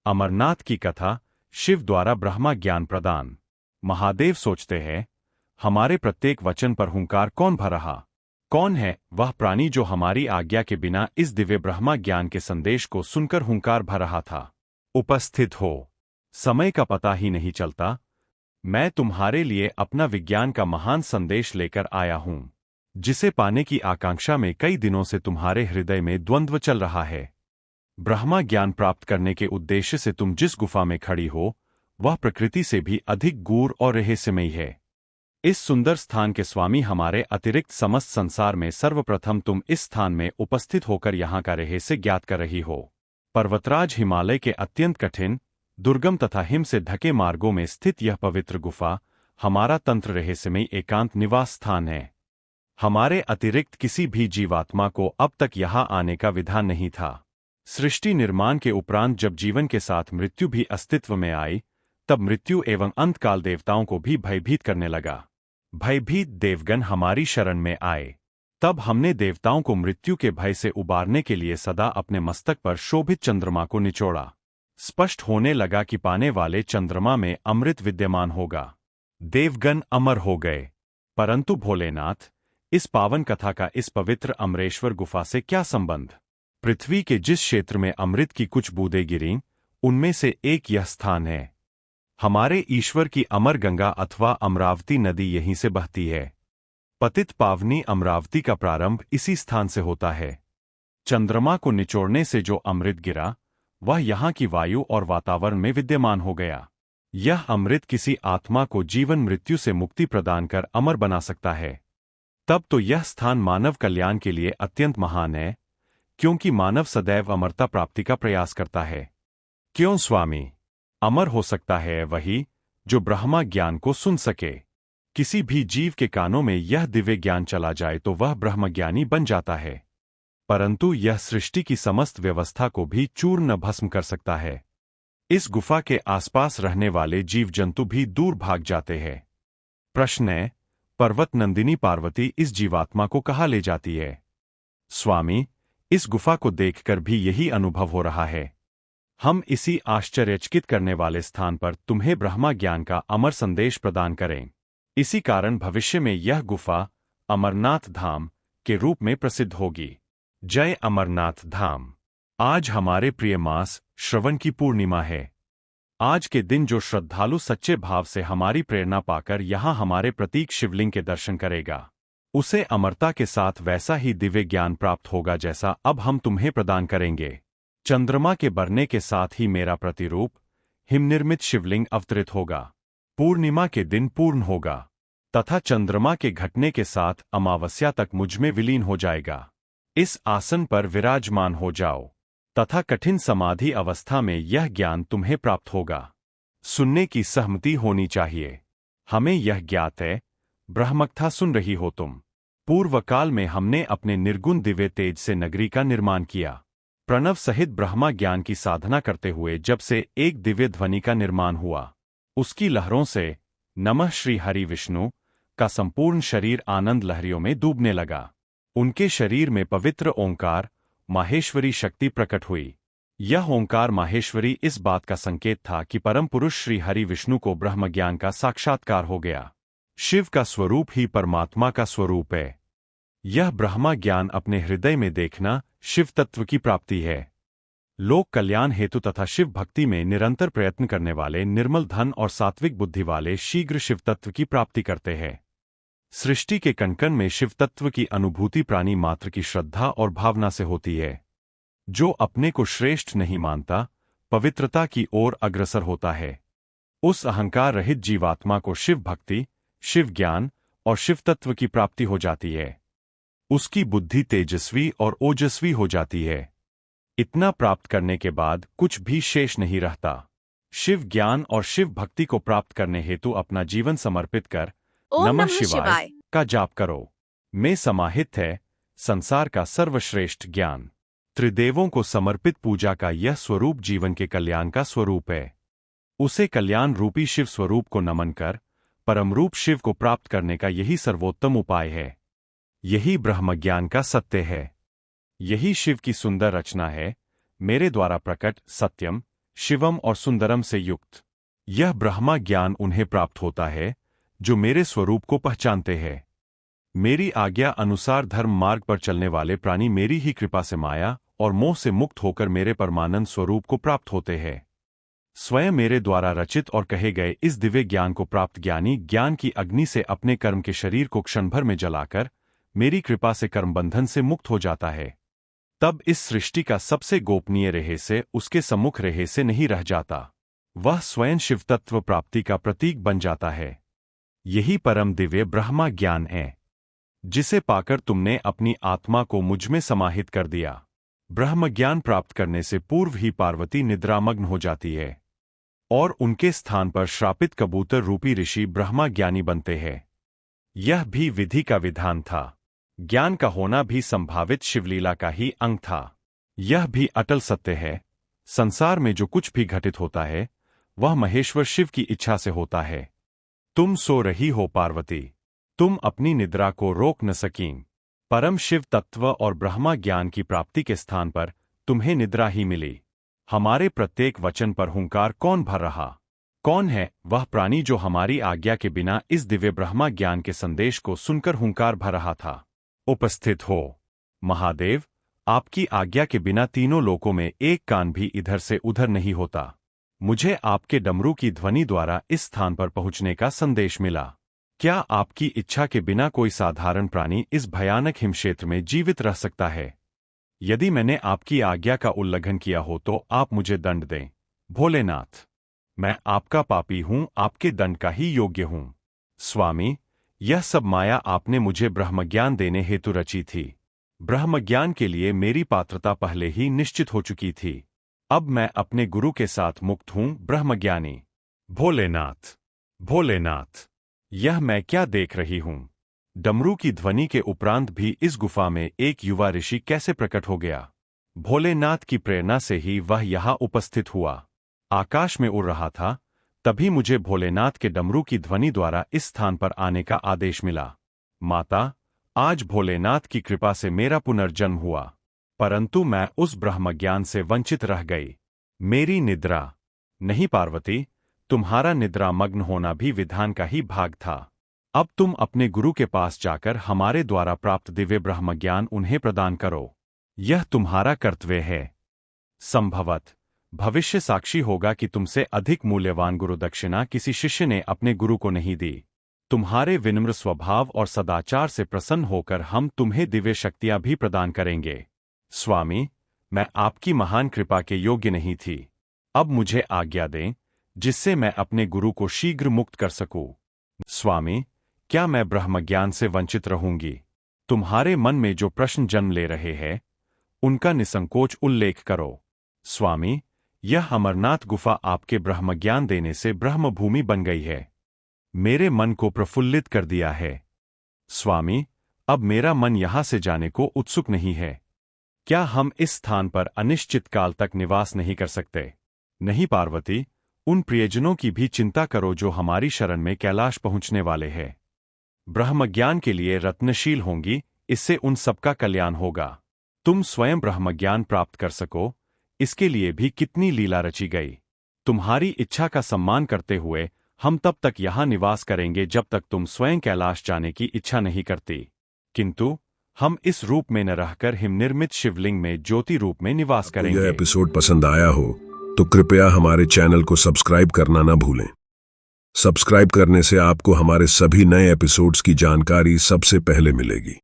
अमरनाथ की कथा, शिव द्वारा ब्रह्मा ज्ञान प्रदान। महादेव सोचते हैं, हमारे प्रत्येक वचन पर हुंकार कौन भर रहा? कौन है वह प्राणी जो हमारी आज्ञा के बिना इस दिव्य ब्रह्मा ज्ञान के संदेश को सुनकर हुंकार भर रहा था? उपस्थित हो। समय का पता ही नहीं चलता। मैं तुम्हारे लिए अपना विज्ञान का महान संदेश लेकर आया हूं, जिसे पाने की आकांक्षा में कई दिनों से तुम्हारे हृदय में द्वंद्व चल रहा है। ब्रह्मा ज्ञान प्राप्त करने के उद्देश्य से तुम जिस गुफा में खड़ी हो, वह प्रकृति से भी अधिक गूढ़ और रहस्यमयी है। इस सुंदर स्थान के स्वामी हमारे अतिरिक्त समस्त संसार में सर्वप्रथम तुम इस स्थान में उपस्थित होकर यहाँ का रहस्य ज्ञात कर रही हो। पर्वतराज हिमालय के अत्यंत कठिन, दुर्गम तथा हिम से ढके मार्गों में स्थित यह पवित्र गुफा हमारा तंत्र रहस्यमयी एकांत निवास स्थान है। हमारे अतिरिक्त किसी भी जीवात्मा को अब तक यहाँ आने का विधान नहीं था। सृष्टि निर्माण के उपरांत जब जीवन के साथ मृत्यु भी अस्तित्व में आई, तब मृत्यु एवं अंतकाल देवताओं को भी भयभीत करने लगा। भयभीत देवगण हमारी शरण में आए। तब हमने देवताओं को मृत्यु के भय से उबारने के लिए सदा अपने मस्तक पर शोभित चंद्रमा को निचोड़ा। स्पष्ट होने लगा कि पाने वाले चंद्रमा में अमृत विद्यमान होगा। देवगण अमर हो गए। परंतु भोलेनाथ, इस पावन कथा का इस पवित्र अमरेश्वर गुफा से क्या संबंध? पृथ्वी के जिस क्षेत्र में अमृत की कुछ बूंदें गिरीं, उनमें से एक यह स्थान है। हमारे ईश्वर की अमर गंगा अथवा अमरावती नदी यहीं से बहती है। पतित पावनी अमरावती का प्रारंभ इसी स्थान से होता है। चंद्रमा को निचोड़ने से जो अमृत गिरा, वह यहाँ की वायु और वातावरण में विद्यमान हो गया। यह अमृत किसी आत्मा को जीवन मृत्यु से मुक्ति प्रदान कर अमर बना सकता है। तब तो यह स्थान मानव कल्याण के लिए अत्यंत महान है, क्योंकि मानव सदैव अमरता प्राप्ति का प्रयास करता है। क्यों स्वामी? अमर हो सकता है वही जो ब्रह्मा ज्ञान को सुन सके। किसी भी जीव के कानों में यह दिव्य ज्ञान चला जाए तो वह ब्रह्मज्ञानी बन जाता है। परंतु यह सृष्टि की समस्त व्यवस्था को भी चूर्ण भस्म कर सकता है। इस गुफा के आसपास रहने वाले जीव जंतु भी दूर भाग जाते हैं। प्रश्न है, पर्वत नंदिनी पार्वती इस जीवात्मा को कहाँ ले जाती है? स्वामी, इस गुफा को देखकर भी यही अनुभव हो रहा है। हम इसी आश्चर्यचकित करने वाले स्थान पर तुम्हें ब्रह्मा ज्ञान का अमर संदेश प्रदान करें। इसी कारण भविष्य में यह गुफा अमरनाथ धाम के रूप में प्रसिद्ध होगी। जय अमरनाथ धाम। आज हमारे प्रिय मास श्रवण की पूर्णिमा है। आज के दिन जो श्रद्धालु सच्चे भाव से हमारी प्रेरणा पाकर यहाँ हमारे प्रतीक शिवलिंग के दर्शन करेगा, उसे अमरता के साथ वैसा ही दिव्य ज्ञान प्राप्त होगा जैसा अब हम तुम्हें प्रदान करेंगे। चंद्रमा के बढ़ने के साथ ही मेरा प्रतिरूप हिमनिर्मित शिवलिंग अवतरित होगा। पूर्णिमा के दिन पूर्ण होगा तथा चंद्रमा के घटने के साथ अमावस्या तक मुझमें विलीन हो जाएगा। इस आसन पर विराजमान हो जाओ तथा कठिन समाधि अवस्था में यह ज्ञान तुम्हें प्राप्त होगा। सुनने की सहमति होनी चाहिए। हमें यह ज्ञात है, ब्रह्मकथा सुन रही हो तुम। पूर्व काल में हमने अपने निर्गुण दिव्य तेज से नगरी का निर्माण किया। प्रणव सहित ब्रह्मा ज्ञान की साधना करते हुए जब से एक दिव्य ध्वनि का निर्माण हुआ, उसकी लहरों से नमः श्री हरि विष्णु का संपूर्ण शरीर आनंद लहरियों में डूबने लगा। उनके शरीर में पवित्र ओंकार माहेश्वरी शक्ति प्रकट हुई। यह ओंकार माहेश्वरी इस बात का संकेत था कि परम पुरुष श्री हरि विष्णु को ब्रह्म ज्ञान का साक्षात्कार हो गया। शिव का स्वरूप ही परमात्मा का स्वरूप है। यह ब्रह्मा ज्ञान अपने हृदय में देखना शिव तत्व की प्राप्ति है। लोक कल्याण हेतु तथा शिव भक्ति में निरंतर प्रयत्न करने वाले निर्मल धन और सात्विक बुद्धि वाले शीघ्र शिव तत्व की प्राप्ति करते हैं। सृष्टि के कण-कण में शिव तत्व की अनुभूति प्राणी मात्र की श्रद्धा और भावना से होती है। जो अपने को श्रेष्ठ नहीं मानता, पवित्रता की ओर अग्रसर होता है। उस अहंकार रहित जीवात्मा को शिव भक्ति, शिव ज्ञान और शिव तत्व की प्राप्ति हो जाती है। उसकी बुद्धि तेजस्वी और ओजस्वी हो जाती है। इतना प्राप्त करने के बाद कुछ भी शेष नहीं रहता। शिव ज्ञान और शिव भक्ति को प्राप्त करने हेतु अपना जीवन समर्पित कर नमः शिवाय का जाप करो। में समाहित है संसार का सर्वश्रेष्ठ ज्ञान। त्रिदेवों को समर्पित पूजा का यह स्वरूप जीवन के कल्याण का स्वरूप है। उसे कल्याण रूपी शिव स्वरूप को नमन कर परमरूप शिव को प्राप्त करने का यही सर्वोत्तम उपाय है। यही ब्रह्म ज्ञान का सत्य है। यही शिव की सुंदर रचना है, मेरे द्वारा प्रकट सत्यम, शिवम और सुंदरम से युक्त। यह ब्रह्मा ज्ञान उन्हें प्राप्त होता है जो मेरे स्वरूप को पहचानते हैं। मेरी आज्ञा अनुसार धर्म मार्ग पर चलने वाले प्राणी मेरी ही कृपा से माया और मोह से मुक्त होकर मेरे परमानंद स्वरूप को प्राप्त होते हैं। स्वयं मेरे द्वारा रचित और कहे गए इस दिव्य ज्ञान को प्राप्त ज्ञानी ज्ञान की अग्नि से अपने कर्म के शरीर को क्षण भर में जलाकर मेरी कृपा से कर्मबंधन से मुक्त हो जाता है। तब इस सृष्टि का सबसे गोपनीय रहस्य उसके सम्मुख रहस्य नहीं रह जाता, वह स्वयं शिव तत्व प्राप्ति का प्रतीक बन जाता है। यही परम दिव्य ब्रह्मा ज्ञान है जिसे पाकर तुमने अपनी आत्मा को मुझमें समाहित कर दिया। ब्रह्म ज्ञान प्राप्त करने से पूर्व ही पार्वती निद्रामग्न हो जाती है और उनके स्थान पर श्रापित कबूतर रूपी ऋषि ब्रह्मा ज्ञानी बनते हैं। यह भी विधि का विधान था। ज्ञान का होना भी संभावित शिवलीला का ही अंग था। यह भी अटल सत्य है, संसार में जो कुछ भी घटित होता है वह महेश्वर शिव की इच्छा से होता है। तुम सो रही हो पार्वती, तुम अपनी निद्रा को रोक न सकीं। परम शिव तत्व और ब्रह्मा ज्ञान की प्राप्ति के स्थान पर तुम्हें निद्रा ही मिली। हमारे प्रत्येक वचन पर हुंकार कौन भर रहा? कौन है वह प्राणी जो हमारी आज्ञा के बिना इस दिव्य ब्रह्मा ज्ञान के संदेश को सुनकर हुंकार भर रहा था? उपस्थित हो महादेव, आपकी आज्ञा के बिना तीनों लोकों में एक कान भी इधर से उधर नहीं होता। मुझे आपके डमरू की ध्वनि द्वारा इस स्थान पर पहुंचने का संदेश मिला। क्या आपकी इच्छा के बिना कोई साधारण प्राणी इस भयानक हिमक्षेत्र में जीवित रह सकता है? यदि मैंने आपकी आज्ञा का उल्लंघन किया हो तो आप मुझे दंड दें। भोलेनाथ, मैं आपका पापी हूं, आपके दंड का ही योग्य हूं। स्वामी, यह सब माया आपने मुझे ब्रह्मज्ञान देने हेतु रची थी। ब्रह्मज्ञान के लिए मेरी पात्रता पहले ही निश्चित हो चुकी थी। अब मैं अपने गुरु के साथ मुक्त हूं, ब्रह्मज्ञानी। भोलेनाथ, भोलेनाथ, यह मैं क्या देख रही हूं? डमरू की ध्वनि के उपरांत भी इस गुफा में एक युवा ऋषि कैसे प्रकट हो गया? भोलेनाथ की प्रेरणा से ही वह यहां उपस्थित हुआ। आकाश में उड़ रहा था, तभी मुझे भोलेनाथ के डमरू की ध्वनि द्वारा इस स्थान पर आने का आदेश मिला। माता, आज भोलेनाथ की कृपा से मेरा पुनर्जन्म हुआ, परंतु मैं उस ब्रह्मज्ञान से वंचित रह गई। मेरी निद्रा नहीं पार्वती, तुम्हारा निद्रा मग्न होना भी विधान का ही भाग था। अब तुम अपने गुरु के पास जाकर हमारे द्वारा प्राप्त दिव्य ब्रह्मज्ञान उन्हें प्रदान करो। यह तुम्हारा कर्तव्य है। संभवत भविष्य साक्षी होगा कि तुमसे अधिक मूल्यवान गुरु दक्षिणा किसी शिष्य ने अपने गुरु को नहीं दी। तुम्हारे विनम्र स्वभाव और सदाचार से प्रसन्न होकर हम तुम्हें दिव्य शक्तियां भी प्रदान करेंगे। स्वामी, मैं आपकी महान कृपा के योग्य नहीं थी। अब मुझे आज्ञा दें जिससे मैं अपने गुरु को शीघ्र मुक्त कर सकूं। स्वामी, क्या मैं ब्रह्मज्ञान से वंचित रहूंगी? तुम्हारे मन में जो प्रश्न जन्म ले रहे हैं उनका निसंकोच उल्लेख करो। स्वामी, यह अमरनाथ गुफा आपके ब्रह्मज्ञान देने से ब्रह्मभूमि बन गई है। मेरे मन को प्रफुल्लित कर दिया है। स्वामी, अब मेरा मन यहां से जाने को उत्सुक नहीं है। क्या हम इस स्थान पर अनिश्चित काल तक निवास नहीं कर सकते? नहीं पार्वती, उन प्रियजनों की भी चिंता करो जो हमारी शरण में कैलाश पहुंचने वाले हैं। ब्रह्मज्ञान के लिए रत्नशील होंगी, इससे उन सबका कल्याण होगा। तुम स्वयं ब्रह्मज्ञान प्राप्त कर सको, इसके लिए भी कितनी लीला रची गई। तुम्हारी इच्छा का सम्मान करते हुए हम तब तक यहां निवास करेंगे जब तक तुम स्वयं कैलाश जाने की इच्छा नहीं करती। किंतु हम इस रूप में न रहकर हिमनिर्मित शिवलिंग में ज्योति रूप में निवास करेंगे। यह एपिसोड पसंद आया हो तो कृपया हमारे चैनल को सब्सक्राइब करना ना भूलें। सब्सक्राइब करने से आपको हमारे सभी नए एपिसोड्स की जानकारी सबसे पहले मिलेगी।